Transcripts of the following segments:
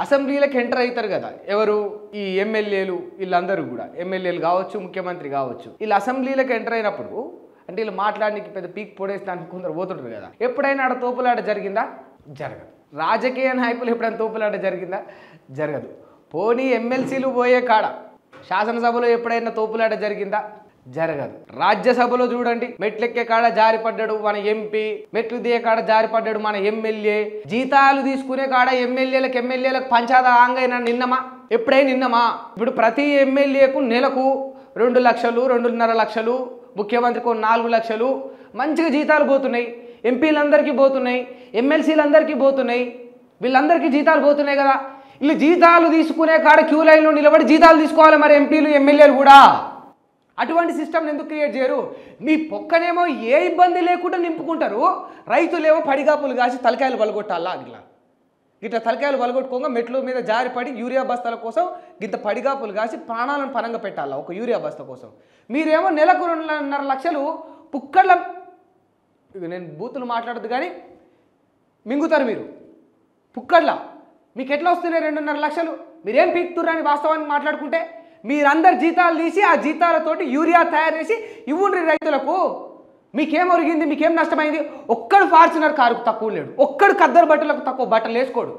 అసెంబ్లీలకు enter అవుతారు కదా ఎవరు, ఈ ఎమ్మెల్యేలు, వీళ్ళందరూ కూడా ఎమ్మెల్యేలు కావచ్చు, ముఖ్యమంత్రి కావచ్చు, వీళ్ళు అసెంబ్లీలకు ఎంటర్ అయినప్పుడు అంటే వీళ్ళు మాట్లాడడానికి పెద్ద పీక్ పొడేస్తానికి కొందరు పోతుంటారు కదా. ఎప్పుడైనా ఆడ తోపులాట జరిగిందా? జరగదు. రాజకీయ నాయకులు ఎప్పుడైనా తోపులాట జరిగిందా? జరగదు. పోనీ ఎమ్మెల్సీలు పోయే కాడ, శాసనసభలో ఎప్పుడైనా తోపులాట జరిగిందా? జరగదు. రాజ్యసభలో చూడండి, మెట్లెక్కే కాడ జారిపడ్డాడు మన ఎంపీ, మెట్లు దిగే కాడ జారిపడ్డాడు మన ఎమ్మెల్యే, జీతాలు తీసుకునే కాడ ఎమ్మెల్యేలకు పంచాదా ఆంగైనా నిన్నమా? ఎప్పుడైనా నిన్నమా? ఇప్పుడు ప్రతి ఎమ్మెల్యేకు నెలకు 2 లక్షలు, 2.5 లక్షలు, ముఖ్యమంత్రికి 4 లక్షలు మంచిగా జీతాలు పోతున్నాయి. ఎంపీలందరికీ పోతున్నాయి, ఎమ్మెల్సీలందరికీ పోతున్నాయి, వీళ్ళందరికీ జీతాలు పోతున్నాయి కదా. వీళ్ళు జీతాలు తీసుకునే కాడ క్యూ లైన్లో నిలబడి జీతాలు తీసుకోవాలి మరి ఎంపీలు, ఎమ్మెల్యేలు కూడా. అటువంటి సిస్టమ్ని ఎందుకు క్రియేట్ చేయరు? మీ పొక్కనేమో ఏ ఇబ్బంది లేకుండా నింపుకుంటారు, రైతులేమో పడిగాపులు కాసి తలకాయలు బలగొట్టాలా? ఇట్లా తలకాయలు బలగొట్టుకోగా మెట్ల మీద జారిపడి యూరియా బస్తాల కోసం ఇంత పడిగాపులు కాసి ప్రాణాలను పరంగా పెట్టాలా ఒక యూరియా బస్తా కోసం. మీరేమో నెలకు 2.5 లక్షలు పుక్కళ్ళ, నేను బూతులు మాట్లాడద్దు కానీ మింగుతారు మీరు పుక్కళ్ళ. మీకు ఎట్లా వస్తున్నాయి 2.5 లక్షలు? మీరేం పీక్తుర్రని వాస్తవానికి మాట్లాడుకుంటే మీరందరు జీతాలు తీసి ఆ జీతాలతోటి యూరియా తయారు చేసి ఇవ్వండి రైతులకు. మీకేం ఒరిగింది? మీకేం నష్టమైంది? ఒక్కడు ఫార్చునర్ కారుకు తక్కువ లేడు, ఒక్కడు ఖద్దరు బట్టలకు తక్కువ బట్టలు వేసుకోడు.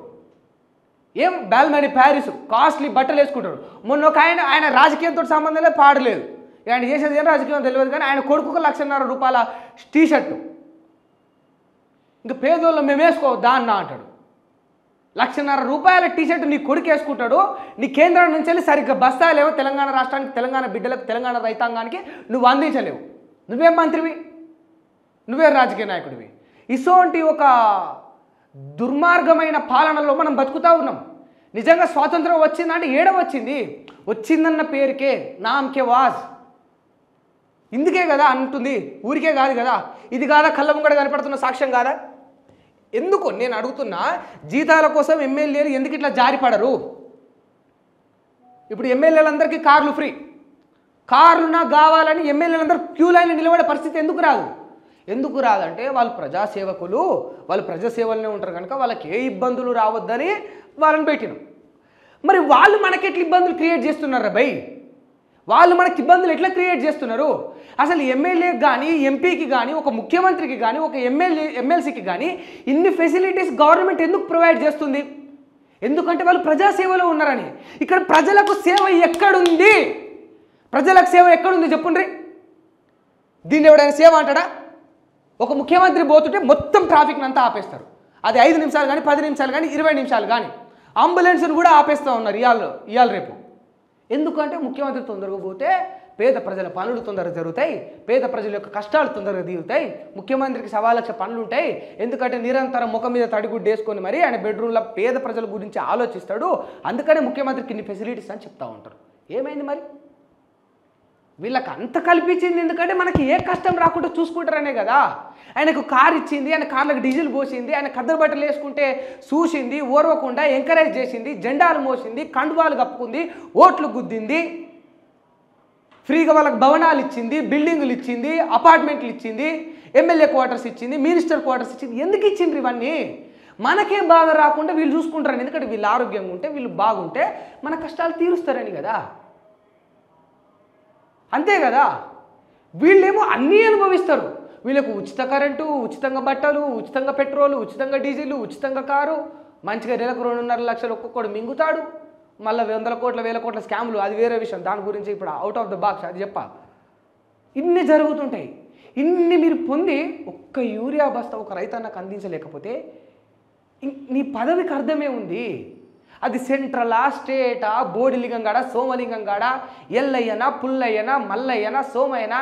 ఏం బాల్మనీ, ప్యారిస్ కాస్ట్లీ బట్టలు వేసుకుంటాడు. మొన్న ఒక ఆయన రాజకీయంతో సంబంధం లేదు, పాడలేదు, ఆయన చేసేది ఏం రాజకీయం తెలియదు కానీ ఆయన కొడుకు 1,50,000 రూపాయల టీషర్టు, ఇంకా పేదోళ్ళు మేము వేసుకోవద్దా అన్న అంటాడు. 1,50,000 రూపాయల టీషర్ట్ నీ కొడుకు వేసుకుంటాడు. నీ కేంద్రం నుంచి వెళ్ళి సరిగ్గా బస్తాలేమో తెలంగాణ రాష్ట్రానికి, తెలంగాణ బిడ్డలకు, తెలంగాణ రైతాంగానికి నువ్వు అందించలేవు. నువ్వేం మంత్రివి? నువ్వే రాజకీయ నాయకుడివి. ఇసోంటి ఒక దుర్మార్గమైన పాలనలో మనం బతుకుతూ ఉన్నాం. నిజంగా స్వాతంత్రం వచ్చిందంటే వచ్చింది, వచ్చిందన్న పేరుకే నామకే వాజ్, ఇందుకే కదా అంటుంది, ఊరికే కాదు కదా. ఇది కాదా కళ్ళ ముంగడ కనపడుతున్న సాక్ష్యం కాదా? ఎందుకు నేను అడుగుతున్నా, జీతాల కోసం ఎమ్మెల్యేలు ఎందుకు ఇట్లా జారిపడరు? ఇప్పుడు ఎమ్మెల్యేలందరికీ కార్లు ఫ్రీ, కార్లు నాకు కావాలని ఎమ్మెల్యేలందరూ క్యూ లైన్లో నిలబడే పరిస్థితి ఎందుకు రాదు? ఎందుకు రాదంటే వాళ్ళు ప్రజాసేవకులు, వాళ్ళు ప్రజాసేవలనే ఉంటారు కనుక వాళ్ళకి ఏ ఇబ్బందులు రావద్దని వాళ్ళని పెట్టినాం. మరి వాళ్ళు మనకి ఎట్లా ఇబ్బందులు క్రియేట్ చేస్తున్నారా భయ్? వాళ్ళు మనకి ఇబ్బందులు ఎట్లా క్రియేట్ చేస్తున్నారు? అసలు ఎమ్మెల్యేకి కానీ, ఎంపీకి కానీ, ఒక ముఖ్యమంత్రికి కానీ, ఒక ఎమ్మెల్సీకి కానీ ఇన్ని ఫెసిలిటీస్ గవర్నమెంట్ ఎందుకు ప్రొవైడ్ చేస్తుంది? ఎందుకంటే వాళ్ళు ప్రజాసేవలో ఉన్నారని. ఇక్కడ ప్రజలకు సేవ ఎక్కడుంది? ప్రజలకు సేవ ఎక్కడుంది చెప్పండి. దీన్ని ఎవడైనా సేవ అంటాడా? ఒక ముఖ్యమంత్రి పోతుంటే మొత్తం ట్రాఫిక్ని అంతా ఆపేస్తారు. అది 5 నిమిషాలు కానీ, 10 నిమిషాలు కానీ, 20 నిమిషాలు కానీ. అంబులెన్స్ను కూడా ఆపేస్తూ ఉన్నారు ఇవాళ రేపు. ఎందుకంటే ముఖ్యమంత్రి తొందరగా పోతే పేద ప్రజల పనులు తొందరగా జరుగుతాయి, పేద ప్రజల యొక్క కష్టాలు తొందరగా తీరుతాయి. ముఖ్యమంత్రికి 1,00,000 పనులు ఉంటాయి. ఎందుకంటే నిరంతరం ముఖం మీద తడిగుడ్డు వేసుకొని మరి ఆయన బెడ్రూమ్లో పేద ప్రజల గురించి ఆలోచిస్తాడు. అందుకనే ముఖ్యమంత్రికి ఇన్ని ఫెసిలిటీస్ అని చెప్తూ ఉంటారు. ఏమైంది మరి? వీళ్ళకి అంత కల్పించింది ఎందుకంటే మనకి ఏ కష్టం రాకుండా చూసుకుంటారనే కదా. ఆయనకు కారు ఇచ్చింది, ఆయన కార్లకు డీజిల్ పోసింది, ఆయన ఖద్దరు బట్టలు వేసుకుంటే చూసింది, ఓర్వకుండా ఎంకరేజ్ చేసింది, జెండాలు మోసింది, కండువాలు కప్పుకుంది, ఓట్లు గుద్దింది, ఫ్రీగా వాళ్ళకి భవనాలు ఇచ్చింది, బిల్డింగులు ఇచ్చింది, అపార్ట్మెంట్లు ఇచ్చింది, ఎమ్మెల్యే క్వార్టర్స్ ఇచ్చింది, మినిస్టర్ క్వార్టర్స్ ఇచ్చింది. ఎందుకు ఇచ్చిండ్రు ఇవన్నీ? మనకే బాధ రాకుండా వీళ్ళు చూసుకుంటారని. ఎందుకంటే వీళ్ళు ఆరోగ్యంగా ఉంటే, వీళ్ళు బాగుంటే మన కష్టాలు తీరుస్తారని కదా. అంతే కదా. వీళ్ళేమో అన్నీ అనుభవిస్తారు. వీళ్ళకు ఉచిత కరెంటు, ఉచితంగా బట్టలు, ఉచితంగా పెట్రోలు, ఉచితంగా డీజిల్, ఉచితంగా కారు, మంచిగా నెలకు 2.5 లక్షలు ఒక్కొక్కడు మింగుతాడు. మళ్ళీ 100 కోట్ల 1000 కోట్ల స్కాములు, అది వేరే విషయం, దాని గురించి ఇప్పుడు అవుట్ ఆఫ్ ద బాక్స్ అది చెప్పా. ఇన్ని జరుగుతుంటాయి. ఇన్ని మీరు పొంది ఒక్క యూరియా బస్తా ఒక రైతన్నకు అందించలేకపోతే నీ పదవికి అర్థమే ఉంది? అది సెంట్రలా, స్టేటా, బోడిలింగం కాడ, సోమలింగం కాడ, ఎల్లయ్యనా, పుల్లయ్యనా, మల్లయ్యనా, సోమయ్యనా,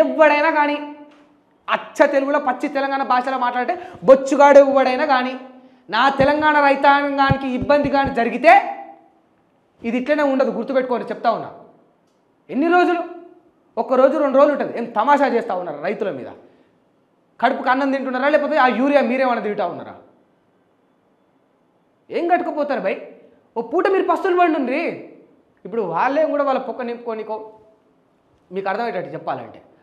ఎవడైనా కానీ అచ్చ తెలుగులో పచ్చి తెలంగాణ భాషలో మాట్లాడితే బొచ్చుగాడు ఎవడైనా కానీ నా తెలంగాణ రైతాంగానికి ఇబ్బంది కానీ జరిగితే ఇది ఇట్లనే ఉండదు, గుర్తుపెట్టుకోండి చెప్తా ఉన్నా. ఎన్ని రోజులు? 1 రోజు 2 రోజులు ఉంటుంది. ఏం తమాషా చేస్తూ ఉన్నారు రైతుల మీద? కడుపుకు అన్నం తింటున్నారా లేకపోతే ఆ యూరియా మీరేమన్నా తింటా ఉన్నారా? ఏం కట్టుకుపోతారు భయ్? ఓ పూట మీరు పస్తులు పండుండ్రి. ఇప్పుడు వాళ్ళే కూడా వాళ్ళ పొక్క నింపుకోనికో మీకు అర్థమయ్యేటట్టు చెప్పాలంటే